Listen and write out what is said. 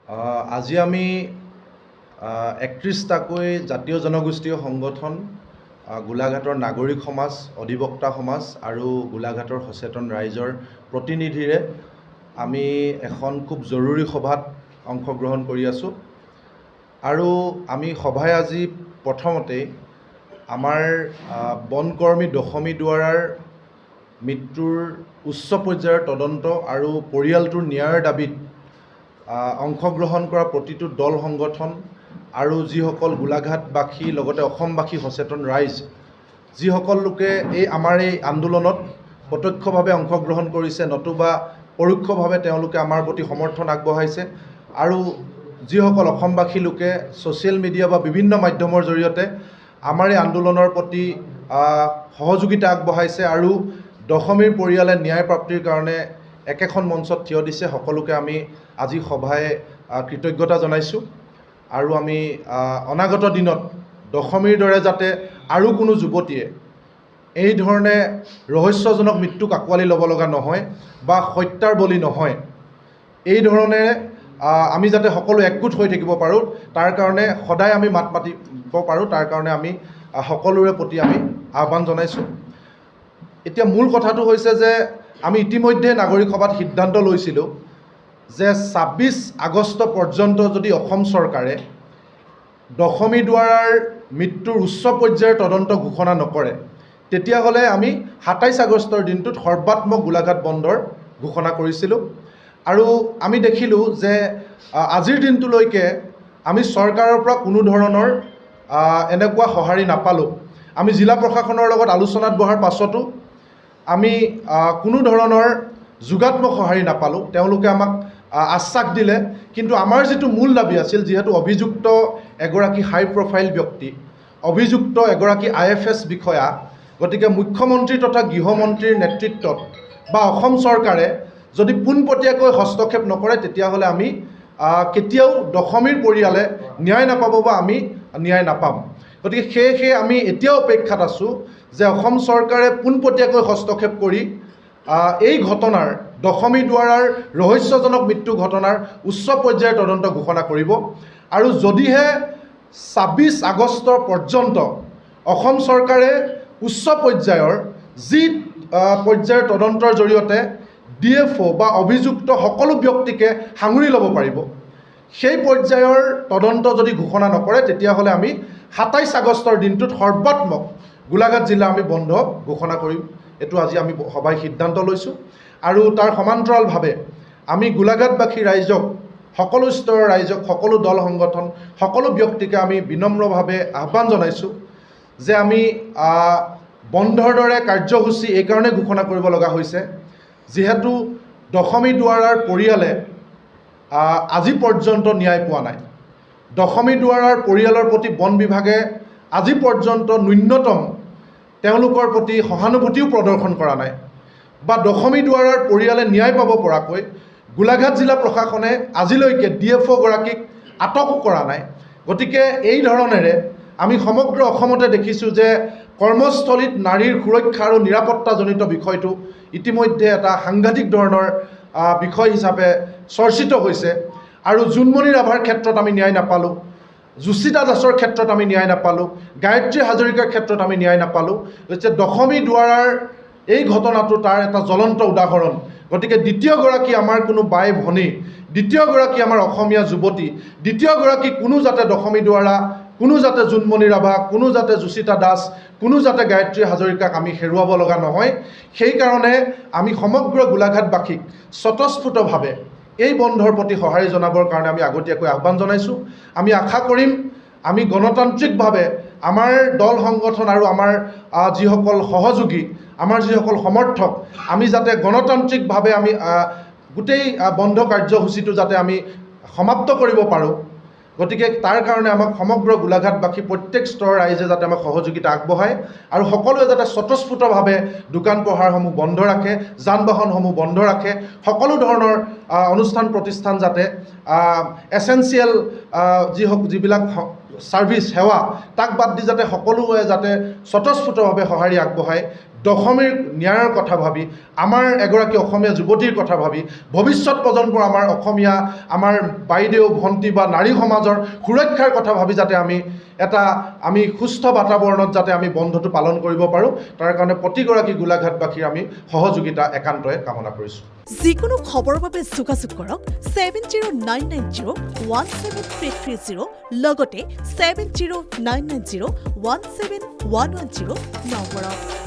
আজি আমি ৩১টাকৈ জাতীয় জনগোষ্ঠীয় সংগঠন, গোলাঘাটৰ নাগৰিক সমাজ, অধিবক্তা সমাজ আৰু গোলাঘাটৰ সচেতন ৰাইজৰ প্ৰতিনিধিৰে আমি এখন খুব জৰুৰী সভাত অংশগ্ৰহণ কৰি আছোঁ। আৰু আমি সভাই আজি প্ৰথমতেই আমাৰ বনকৰ্মী দশমী দুৱাৰাৰ মৃত্যুৰ উচ্চ পৰ্যায়ৰ তদন্ত আৰু পৰিয়ালটোৰ ন্যায়ৰ দাবীত অংশগ্ৰহণ কৰা প্ৰতিটো দল সংগঠন আৰু যিসকল গোলাঘাটবাসী লগতে অসমবাসী সচেতন ৰাইজ, যিসকল লোকে আমাৰ এই আন্দোলনত প্ৰত্যক্ষভাৱে অংশগ্ৰহণ কৰিছে নতুবা পৰোক্ষভাৱে তেওঁলোকে আমাৰ প্ৰতি সমৰ্থন আগবঢ়াইছে, আৰু যিসকল অসমবাসী লোকে ছ'চিয়েল মিডিয়া বা বিভিন্ন মাধ্যমৰ জৰিয়তে আমাৰ এই আন্দোলনৰ প্ৰতি সহযোগিতা আগবঢ়াইছে আৰু দশমীৰ পৰিয়ালে ন্যায় প্ৰাপ্তিৰ কাৰণে একেখন মঞ্চত থিয় দিছে, সকলোকে আমি আজি সভাই কৃতজ্ঞতা জনাইছোঁ। আৰু আমি অনাগত দিনত দশমীৰ দৰে যাতে আৰু কোনো যুৱতীয়ে এই ধৰণে ৰহস্যজনক মৃত্যুক আঁকোৱালি ল'ব লগা নহয় বা হত্যাৰ বলি নহয়, এই ধৰণে আমি যাতে সকলো একগোট হৈ থাকিব পাৰোঁ, তাৰ কাৰণে সদায় আমি মাত মাতিব পাৰোঁ, তাৰ কাৰণে আমি সকলোৰে প্ৰতি আমি আহ্বান জনাইছোঁ। এতিয়া মূল কথাটো হৈছে যে আমি ইতিমধ্যে নাগৰিক সভাত সিদ্ধান্ত লৈছিলোঁ যে ২৬ আগষ্ট পৰ্যন্ত যদি অসম চৰকাৰে দশমী দুৱাৰাৰ মৃত্যুৰ উচ্চ পৰ্যায়ৰ তদন্ত ঘোষণা নকৰে, তেতিয়াহ'লে আমি ২৭ আগষ্টৰ দিনটোত সৰ্বাত্মক গোলাঘাট বন্ধৰ ঘোষণা কৰিছিলোঁ। আৰু আমি দেখিলোঁ যে আজিৰ দিনটোলৈকে আমি চৰকাৰৰ পৰা কোনো ধৰণৰ এনেকুৱা সঁহাৰি নাপালোঁ। আমি জিলা প্ৰশাসনৰ লগত আলোচনাত বহাৰ পাছতো আমি কোনো ধৰণৰ যোগাত্মক সঁহাৰি নাপালোঁ। তেওঁলোকে আমাক আশ্বাস দিলে, কিন্তু আমাৰ যিটো মূল দাবী আছিল, যিহেতু অভিযুক্ত এগৰাকী হাই প্ৰফাইল ব্যক্তি, অভিযুক্ত এগৰাকী IFS বিষয়া, গতিকে মুখ্যমন্ত্ৰী তথা গৃহমন্ত্ৰীৰ নেতৃত্বত বা অসম চৰকাৰে যদি পোনপটীয়াকৈ হস্তক্ষেপ নকৰে, তেতিয়াহ'লে আমি কেতিয়াও দশমীৰ পৰিয়ালে ন্যায় নাপাব বা আমি ন্যায় নাপাম। গতিকে সেয়েহে আমি এতিয়াও অপেক্ষাত আছোঁ যে অসম চৰকাৰে পোনপটীয়াকৈ হস্তক্ষেপ কৰি এই ঘটনাৰ দশমী দুৱাৰাৰ ৰহস্যজনক মৃত্যু ঘটনাৰ উচ্চ পৰ্যায়ৰ তদন্ত ঘোষণা কৰিব। আৰু যদিহে ২৬ আগষ্ট পৰ্যন্ত অসম চৰকাৰে উচ্চ পৰ্যায়ৰ যি পৰ্যায়ৰ তদন্তৰ জৰিয়তে DFO বা অভিযুক্ত সকলো ব্যক্তিকে সাঙুৰি ল'ব পাৰিব, সেই পৰ্যায়ৰ তদন্ত যদি ঘোষণা নকৰে, তেতিয়াহ'লে আমি ২৭ আগষ্টৰ দিনটোত সৰ্বাত্মক গোলাঘাট জিলা আমি বন্ধ ঘোষণা কৰিম। এইটো আজি আমি সভাই সিদ্ধান্ত লৈছোঁ। আৰু তাৰ সমান্তৰালভাৱে আমি গোলাঘাটবাসী ৰাইজক, সকলো স্তৰৰ ৰাইজক, সকলো দল সংগঠন, সকলো ব্যক্তিকে আমি বিনম্ৰভাৱে আহ্বান জনাইছোঁ যে আমি বন্ধৰ দৰে কাৰ্যসূচী এইকাৰণে ঘোষণা কৰিব লগা হৈছে, যিহেতু দশমী দুৱাৰাৰ পৰিয়ালে আজি পৰ্যন্ত ন্যায় পোৱা নাই। দশমী দুৱাৰাৰ পৰিয়ালৰ প্ৰতি বন বিভাগে আজি পৰ্যন্ত ন্যূনতম তেওঁলোকৰ প্ৰতি সহানুভূতিও প্ৰদৰ্শন কৰা নাই, বা দশমী দুৱাৰাৰ পৰিয়ালে ন্যায় পাব পৰাকৈ গোলাঘাট জিলা প্ৰশাসনে আজিলৈকে DFO গৰাকীক আটকো কৰা নাই। গতিকে এই ধৰণেৰে আমি সমগ্ৰ অসমতে দেখিছোঁ যে কৰ্মস্থলীত নাৰীৰ সুৰক্ষা আৰু নিৰাপত্তাজনিত বিষয়টো ইতিমধ্যে এটা সাংঘাতিক ধৰণৰ বিষয় হিচাপে চৰ্চিত হৈছে। আৰু জোনমণি ৰাভাৰ ক্ষেত্ৰত আমি ন্যায় নাপালোঁ, যুচিতা দাসৰ ক্ষেত্ৰত আমি ন্যায় নাপালোঁ, গায়ত্ৰী হাজৰিকাৰ ক্ষেত্ৰত আমি ন্যায় নাপালোঁ। গতিকে দশমী দুৱাৰাৰ এই ঘটনাটো তাৰ এটা জ্বলন্ত উদাহৰণ। গতিকে দ্বিতীয়গৰাকী আমাৰ কোনো বাই ভনী, দ্বিতীয়গৰাকী আমাৰ অসমীয়া যুৱতী, দ্বিতীয়গৰাকী কোনো যাতে দশমী দুৱাৰা, কোনো যাতে জোনমণি ৰাভা, কোনো যাতে যুচিতা দাস, কোনো যাতে গায়ত্ৰী হাজৰিকাক আমি হেৰুৱাব লগা নহয়, সেইকাৰণে আমি সমগ্ৰ গোলাঘাটবাসীক স্বতঃস্ফূৰ্তভাৱে এই বন্ধৰ প্ৰতি সঁহাৰি জনাবৰ কাৰণে আমি আগতীয়াকৈ আহ্বান জনাইছোঁ। আমি আশা কৰিম আমি গণতান্ত্ৰিকভাৱে আমাৰ দল সংগঠন আৰু আমাৰ যিসকল সহযোগী, আমাৰ যিসকল সমৰ্থক, আমি যাতে গণতান্ত্ৰিকভাৱে আমি গোটেই বন্ধ কাৰ্যসূচীটো যাতে আমি সমাপ্ত কৰিব পাৰোঁ। গতিকে তাৰ কাৰণে আমাক সমগ্ৰ গোলাঘাটবাসী প্ৰত্যেক স্তৰৰ ৰাইজে যাতে আমাক সহযোগিতা আগবঢ়ায় আৰু সকলোৱে যাতে স্বতঃস্ফূৰ্তভাৱে দোকান পোহাৰসমূহ বন্ধ ৰাখে, যান বাহনসমূহ বন্ধ ৰাখে, সকলো ধৰণৰ অনুষ্ঠান প্ৰতিষ্ঠান যাতে এচেঞ্চিয়েল যিবিলাক ছাৰ্ভিচ সেৱা তাক বাদ দি যাতে সকলোৱে যাতে স্বতঃস্ফূৰ্তভাৱে সঁহাৰি আগবঢ়ায়। দশমীৰ ন্যায়ৰ কথা ভাবি আমাৰ এগৰাকী অসমীয়া যুৱতীৰ কথা ভাবি ভৱিষ্যত প্ৰজন্মৰ আমাৰ অসমীয়া আমাৰ বাইদেউ ভণ্টি বা নাৰী সমাজৰ সুৰক্ষাৰ কথা ভাবি যাতে আমি সুস্থ বাতাবৰণত যাতে আমি বন্ধটো পালন কৰিব পাৰোঁ তাৰ কাৰণে প্ৰতিগৰাকী গোলাঘাটবাসীৰ আমি সহযোগিতা একান্তই কামনা কৰিছোঁ। যিকোনো খবৰৰ বাবে যোগাযোগ কৰক 7099017330 লগতে 7099017110 নম্বৰত।